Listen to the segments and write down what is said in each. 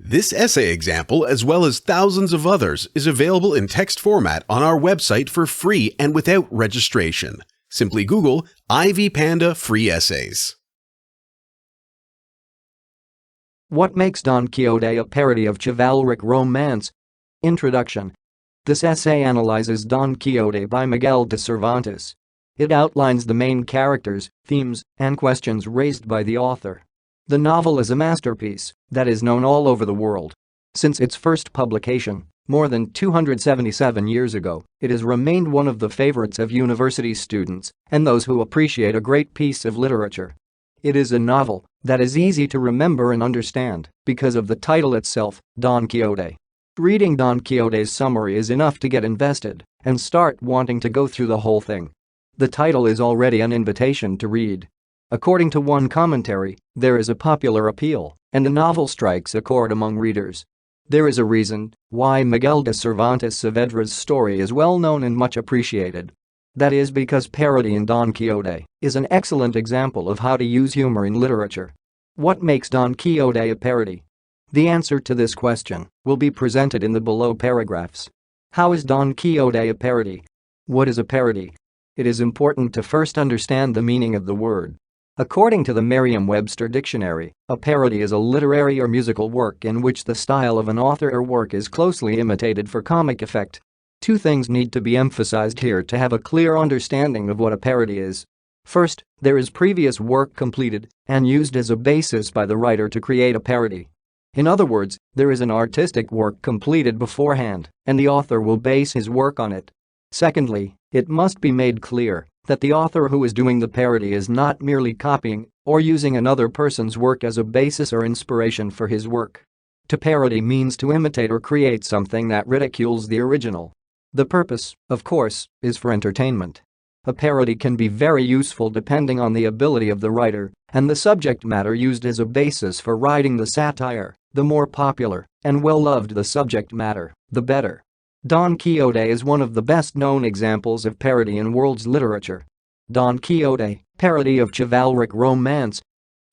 This essay example, as well as thousands of others, is available in text format on our website for free and without registration. Simply Google Ivy Panda Free Essays. What makes Don Quixote a parody of chivalric romance? Introduction. This essay analyzes Don Quixote by Miguel de Cervantes. It outlines the main characters, themes, and questions raised by the author. The novel is a masterpiece that is known all over the world. Since its first publication, more than 277 years ago, it has remained one of the favorites of university students and those who appreciate a great piece of literature. It is a novel that is easy to remember and understand because of the title itself, Don Quixote. Reading Don Quixote's summary is enough to get invested and start wanting to go through the whole thing. The title is already an invitation to read. According to one commentary, there is a popular appeal, and the novel strikes a chord among readers. There is a reason why Miguel de Cervantes Saavedra's story is well known and much appreciated. That is because parody in Don Quixote is an excellent example of how to use humor in literature. What makes Don Quixote a parody? The answer to this question will be presented in the below paragraphs. How is Don Quixote a parody? What is a parody? It is important to first understand the meaning of the word. According to the Merriam-Webster dictionary, a parody is a literary or musical work in which the style of an author or work is closely imitated for comic effect. Two things need to be emphasized here to have a clear understanding of what a parody is. First, there is previous work completed and used as a basis by the writer to create a parody. In other words, there is an artistic work completed beforehand, and the author will base his work on it. Secondly, it must be made clear that the author who is doing the parody is not merely copying or using another person's work as a basis or inspiration for his work. To parody means to imitate or create something that ridicules the original. The purpose, of course, is for entertainment. A parody can be very useful depending on the ability of the writer and the subject matter used as a basis for writing the satire. The more popular and well-loved the subject matter, the better. Don Quixote is one of the best-known examples of parody in world's literature. Don Quixote, parody of chivalric romance.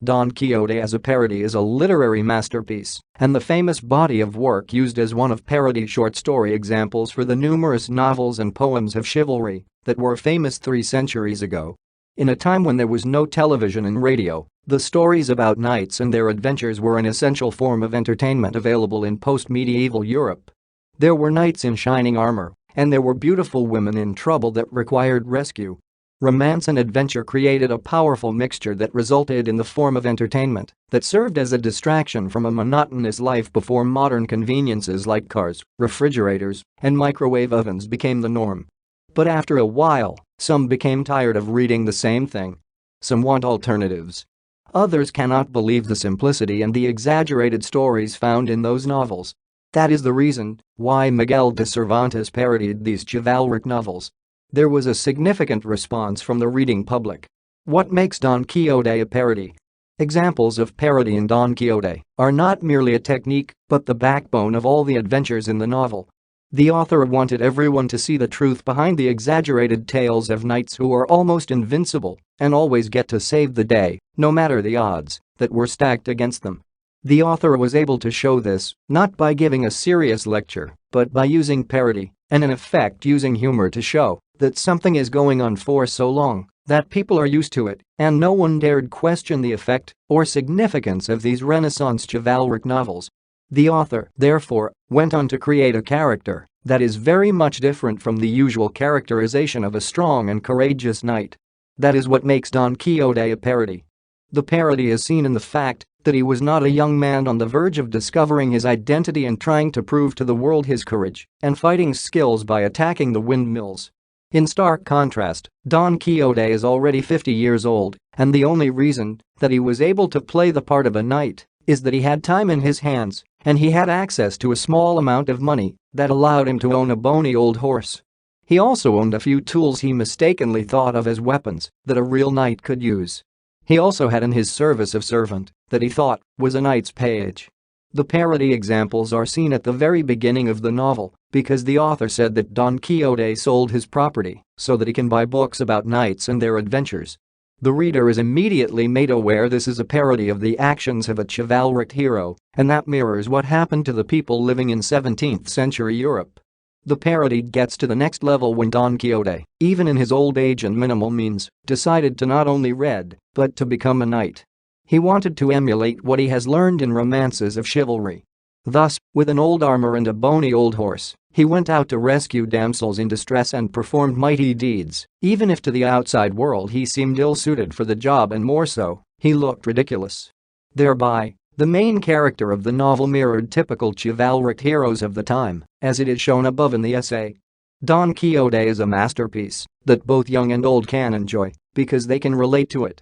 Don Quixote as a parody is a literary masterpiece and the famous body of work used as one of parody short story examples for the numerous novels and poems of chivalry that were famous 3 centuries ago. In a time when there was no television and radio, the stories about knights and their adventures were an essential form of entertainment available in post-medieval Europe. There were knights in shining armor, and there were beautiful women in trouble that required rescue. Romance and adventure created a powerful mixture that resulted in the form of entertainment that served as a distraction from a monotonous life before modern conveniences like cars, refrigerators, and microwave ovens became the norm. But after a while, some became tired of reading the same thing. Some want alternatives. Others cannot believe the simplicity and the exaggerated stories found in those novels. That is the reason why Miguel de Cervantes parodied these chivalric novels. There was a significant response from the reading public. What makes Don Quixote a parody? Examples of parody in Don Quixote are not merely a technique but the backbone of all the adventures in the novel. The author wanted everyone to see the truth behind the exaggerated tales of knights who are almost invincible and always get to save the day, no matter the odds that were stacked against them. The author was able to show this not by giving a serious lecture but by using parody and in effect using humor to show that something is going on for so long that people are used to it and no one dared question the effect or significance of these Renaissance chivalric novels. The author, therefore, went on to create a character that is very much different from the usual characterization of a strong and courageous knight. That is what makes Don Quixote a parody. The parody is seen in the fact that he was not a young man on the verge of discovering his identity and trying to prove to the world his courage and fighting skills by attacking the windmills. In stark contrast, Don Quixote is already 50 years old, and the only reason that he was able to play the part of a knight is that he had time in his hands and he had access to a small amount of money that allowed him to own a bony old horse. He also owned a few tools he mistakenly thought of as weapons that a real knight could use. He also had in his service a servant that he thought was a knight's page. The parody examples are seen at the very beginning of the novel because the author said that Don Quixote sold his property so that he can buy books about knights and their adventures. The reader is immediately made aware this is a parody of the actions of a chivalric hero, and that mirrors what happened to the people living in 17th century Europe. The parody gets to the next level when Don Quixote, even in his old age and minimal means, decided to not only read, but to become a knight. He wanted to emulate what he has learned in romances of chivalry. Thus, with an old armor and a bony old horse, he went out to rescue damsels in distress and performed mighty deeds, even if to the outside world he seemed ill-suited for the job, and more so, he looked ridiculous. Thereby, the main character of the novel mirrored typical chivalric heroes of the time, as it is shown above in the essay. Don Quixote is a masterpiece that both young and old can enjoy because they can relate to it.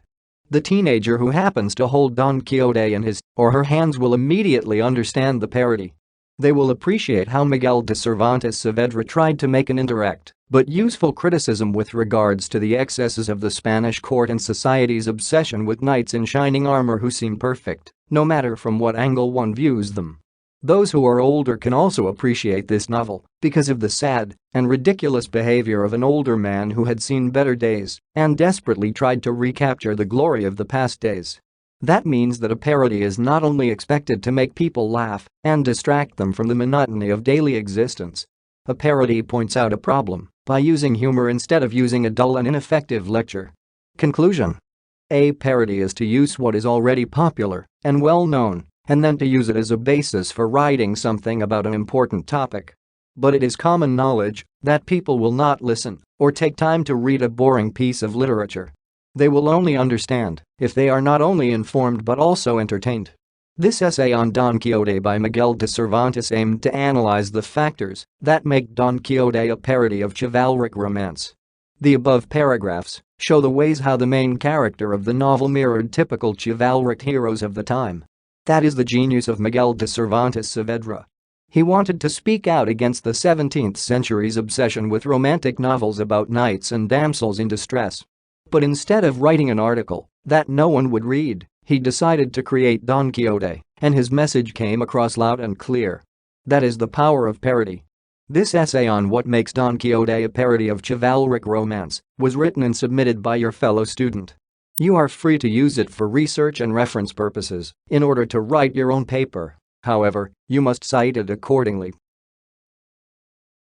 The teenager who happens to hold Don Quixote in his or her hands will immediately understand the parody. They will appreciate how Miguel de Cervantes Saavedra tried to make an indirect but useful criticism with regards to the excesses of the Spanish court and society's obsession with knights in shining armor who seem perfect, no matter from what angle one views them. Those who are older can also appreciate this novel because of the sad and ridiculous behavior of an older man who had seen better days and desperately tried to recapture the glory of the past days. That means that a parody is not only expected to make people laugh and distract them from the monotony of daily existence. A parody points out a problem by using humor instead of using a dull and ineffective lecture. Conclusion: a parody is to use what is already popular and well known and then to use it as a basis for writing something about an important topic. But it is common knowledge that people will not listen or take time to read a boring piece of literature. They will only understand if they are not only informed but also entertained. This essay on Don Quixote by Miguel de Cervantes aimed to analyze the factors that make Don Quixote a parody of chivalric romance. The above paragraphs show the ways how the main character of the novel mirrored typical chivalric heroes of the time. That is the genius of Miguel de Cervantes Saavedra. He wanted to speak out against the 17th century's obsession with romantic novels about knights and damsels in distress. But instead of writing an article that no one would read, he decided to create Don Quixote, and his message came across loud and clear. That is the power of parody. This essay on what makes Don Quixote a parody of chivalric romance was written and submitted by your fellow student. You are free to use it for research and reference purposes in order to write your own paper. However, you must cite it accordingly.